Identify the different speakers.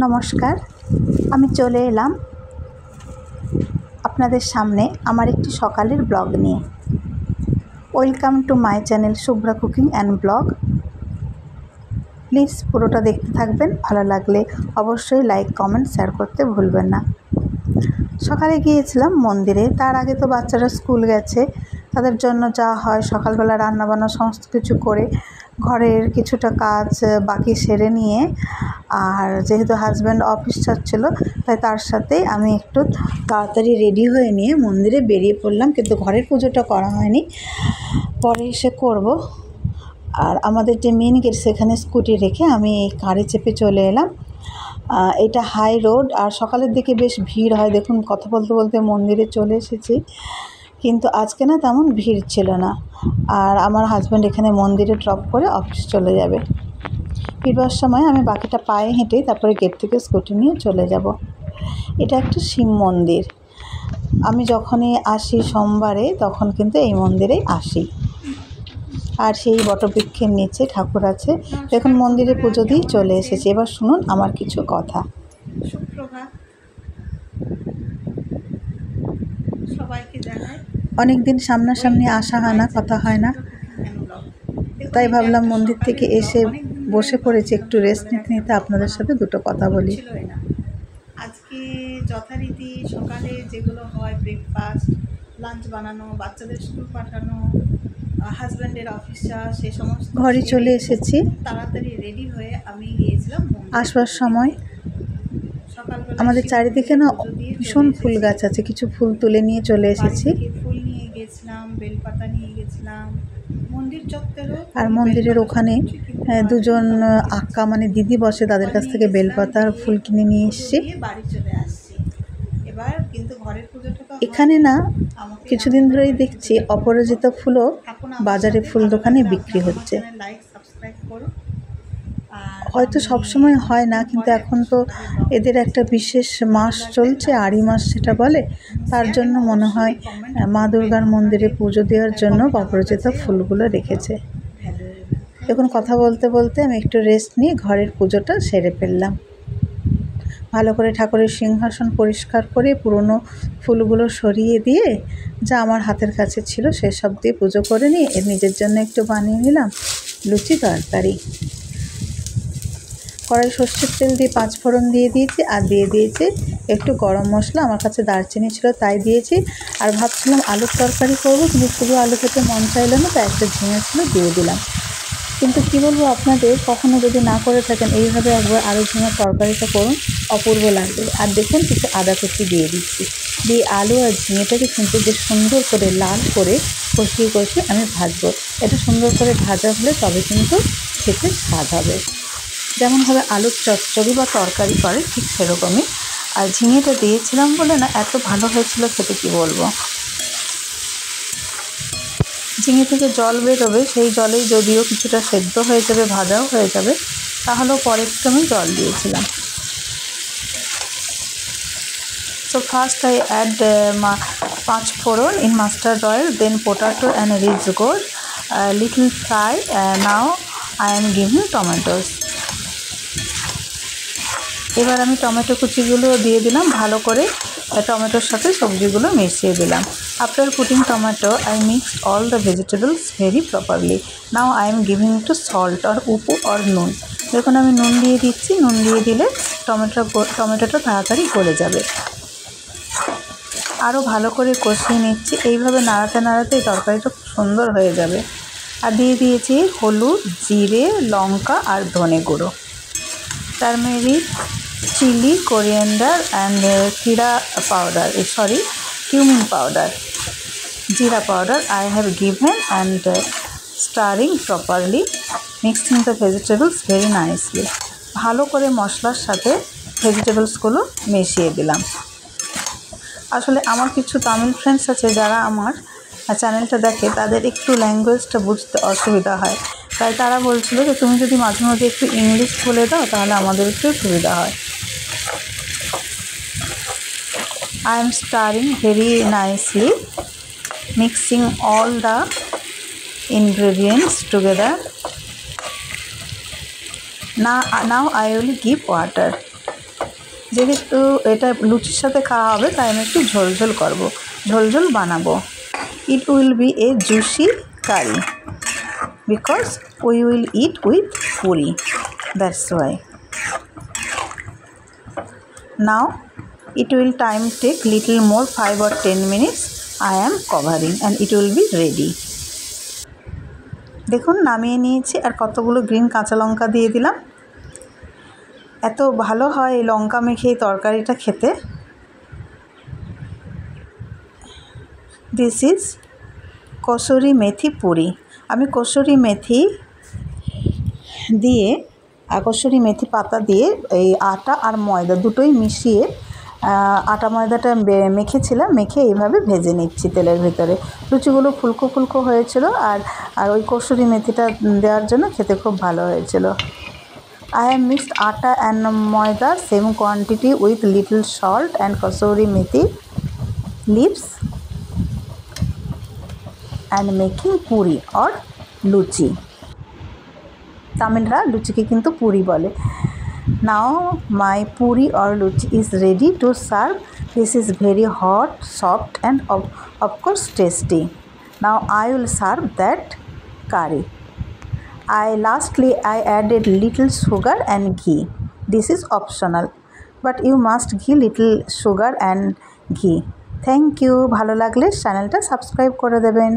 Speaker 1: নমস্কার, আমি চলে এলাম আপনাদের সামনে আমার একটি সকালের ব্লগ নিয়ে। Welcome to my channel Shubhra cooking and blog. Please পুরোটা দেখতে থাকবেন, ভালো লাগলে অবশ্যই লাইক কমেন্ট শেয়ার করতে ভুলবেন না। সকালে গিয়েছিলাম মন্দিরে, তার আগে তো বাচ্চারা স্কুল গেছে, তাদের জন্য যা হয় সকালবেলা রান্নাবান্না সমস্ত কিছু করে ঘরের কিছুটা কাজ বাকি সেরে নিয়ে, আর যেহেতু হাজব্যান্ড অফিস যাচ্ছিলো তাই তার সাথে আমি একটু তাড়াতাড়ি রেডি হয়ে নিয়ে মন্দিরে বেরিয়ে পড়লাম, কিন্তু ঘরের পুজোটা করা হয়নি, পরে এসে করব। আর আমাদের যে মেন গেট সেখানে স্কুটি রেখে আমি এই কারে চেপে চলে এলাম। এটা হাই রোড, আর সকালের দিকে বেশ ভিড় হয়। দেখুন, কথা বলতে বলতে মন্দিরে চলে এসেছি, কিন্তু আজকে না তেমন ভিড় ছিল না। আর আমার হাজব্যান্ড এখানে মন্দিরে ড্রপ করে অফিস চলে যাবে। ফিরবার সময় আমি বাকিটা পায়ে হেঁটেই তারপরে গেট থেকে স্কুটি নিয়ে চলে যাব। এটা একটা শিব মন্দির। আমি যখনই আসি সোমবারে তখন কিন্তু এই মন্দিরেই আসি। আর সেই বটবৃক্ষের নিচে ঠাকুর আছে। দেখুন, মন্দিরে পুজো দিয়ে চলে এসেছি। এবার শুনুন আমার কিছু কথা।
Speaker 2: সুপ্রভাত, সবাইকে জানাই।
Speaker 1: অনেক দিন সামনাসামনি আসা হয় না, কথা হয় না, তাই ভাবলাম মন্দির থেকে এসে বসে পড়েছি, একটু রেস্ট নিতে নিতে আপনাদের সাথে দুটো কথা বলি।
Speaker 2: আজকে যথারীতি সকালে যেগুলো হয়, ব্রেকফাস্ট, লাঞ্চ বানানো, বাচ্চাদের স্কুল পাঠানো, হাজব্যান্ডের অফিস যাওয়া, সে সমস্ত
Speaker 1: ঘরে চলে এসেছি।
Speaker 2: তাড়াতাড়ি রেডি হয়ে আমি গিয়েছিলাম
Speaker 1: আসবার সময়
Speaker 2: সকালবেলা
Speaker 1: আমাদের চারিদিকে না ভীষণ ফুল গাছ আছে, কিছু ফুল তুলে নিয়ে চলে এসেছি।
Speaker 2: ফুল নিয়ে গেছিলাম, বেলপাতা নিয়ে গেছিলাম মন্দির চত্বরে।
Speaker 1: আর মন্দিরের ওখানে দুজন আক্কা মানে দিদি বসে, তাদের কাছ থেকে বেলপাতা আর ফুল কিনে নিয়ে এসেছি।
Speaker 2: বাড়ি চলে আসছি। এবার কিন্তু ঘরের পুজোটা
Speaker 1: এখানে না কিছুদিন ধরেই দেখছি অপরাজিতা ফুলও বাজারে ফুল দোকানে বিক্রি হচ্ছে।
Speaker 2: লাইক সাবস্ক্রাইব করুন।
Speaker 1: হয়তো সবসময় হয় না, কিন্তু এখন তো এদের একটা বিশেষ মাস চলছে, আড়ি মাস সেটা বলে, তার জন্য মনে হয় মা দুর্গার মন্দিরে পুজো দেওয়ার জন্য অপরাজিতা ফুলগুলো রেখেছে। দেখুন, কথা বলতে বলতে আমি একটু রেস্ট নিয়ে ঘরের পুজোটা সেরে ফেললাম। ভালো করে ঠাকুরের সিংহাসন পরিষ্কার করে পুরনো ফুলগুলো সরিয়ে দিয়ে যা আমার হাতের কাছে ছিল সেসব দিয়ে পুজো করে নিয়ে নিজের জন্য একটু বানিয়ে নিলাম লুচি তরকারি। কড়াই সর্ষের তেল দিয়ে 5 ফোড়ন দিয়ে দিয়েছি, আর দিয়ে দিয়েছি একটু গরম মশলা। আমার কাছে দারচিনি ছিল তাই দিয়েছি। আর ভাবছিলাম আলুর তরকারি করবো, কিন্তু শুধু আলু খেতে মন চাইলো না, তাই একটা ঝিঙে ছিল দিয়ে দিলাম। কিন্তু কী বলবো আপনাদের, কখনো যদি না করে থাকেন এইভাবে একবার আলু ঝিঙের তরকারিটা করুন, অপূর্ব লাগবে। আর দেখুন, কিছু আদা কুচি দিয়ে দিচ্ছি, দিয়ে আলু আর ঝিঙেটাকে কিন্তু বেশ সুন্দর করে লাল করে কষিয়ে কষিয়ে আমি ভাজবো। এটা সুন্দর করে ভাজা হলে তবে কিন্তু খেতে স্বাদ হবে। যেমনভাবে আলুর চচ্চড়ি বা তরকারি করে ঠিক সেরকমই। আর ঝিঙেটা দিয়েছিলাম বলে না এত ভালো হয়েছিল খেতে, কি বলবো। ঝিঙে থেকে জল বেরোবে, সেই জলেই যদিও কিছুটা সেদ্ধ হয়ে যাবে, ভাজাও হয়ে যাবে, তাহলেও পরে একটু আমি জল দিয়েছিলাম। So first I add 5 foron in mustard oil, then potato and rich gourd, little fry. Now I am giving tomatoes. এবার আমি টমেটো কুচিগুলো দিয়ে দিলাম, ভালো করে টমেটোর সাথে সবজিগুলো মিশিয়ে দিলাম। After putting tomato I mixed all the vegetables very properly. Now I am giving to salt or উপু or নুন। দেখুন, আমি নুন দিয়ে দিচ্ছি। নুন দিয়ে দিলে টমেটোটা তাড়াতাড়ি গলে যাবে। আরও ভালো করে কষিয়ে নিচ্ছি। এইভাবে নাড়াতে নাড়াতে এই তরকারিটা খুব সুন্দর হয়ে যাবে। আর দিয়ে দিয়েছি হলুদ, জিরে, লঙ্কা আর ধনে গুঁড়ো, turmeric, chilli, coriander and cumin powder, জিরা powder I have given, and stirring properly, mixing the vegetables very nicely. ভালো করে মশলার সাথে ভেজিটেবলসগুলো মিশিয়ে দিলাম। আসলে আমার কিছু তামিল ফ্রেন্ডস আছে যারা আমার চ্যানেলটা দেখে, তাদের একটু ল্যাঙ্গুয়েজটা বুঝতে অসুবিধা হয়, তাই তারা বলছিল যে তুমি যদি মাঝে মাঝে একটু ইংলিশ বলে দাও তাহলে আমাদের একটু সুবিধা হয়। I am stirring very nicely, mixing all the ingredients together. Now I will give water. যেহেতু এটা লুচির সাথে খাওয়া হবে তাই আমি একটু ঝোল করব, ঝোল বানাবো। It will be a juicy curry because we will eat with puri, that's why. Now it will time take little more 5 or 10 minutes. I am covering and it will be ready. দেখুন নামিয়ে নিয়েছি আর কতগুলো গ্রিন কাঁচা লঙ্কা দিয়ে দিলাম। এত ভালো হয় এই লঙ্কা মেখে এই তরকারিটা খেতে। This is kasuri methi Puri. আমি কসুরি মেথি দিয়ে কসুরি মেথি পাতা দিয়ে এই আটা আর ময়দা দুটোই মিশিয়ে আটা ময়দাটা মেখেছিলাম, মেখে এইভাবে ভেজে নিচ্ছি তেলের ভিতরে। লুচিগুলো ফুলকো ফুলকো হয়েছিল আর ওই কসুরি মেথিটা দেওয়ার জন্য খেতে খুব ভালো হয়েছিল। I have mixed atta and maida same quantity with little salt and kasuri methi leaves and making puri or luchi. তামিলরা লুচিকে কিন্তু পুরি বলে। Now my puri or luchi is ready to serve. This is very hot, soft and of course tasty. Now I will serve that curry. Lastly I added little sugar and ghee. This is optional but you must give little sugar and ghee. Thank you. ভালো লাগলে চ্যানেলটা subscribe করে দেবেন।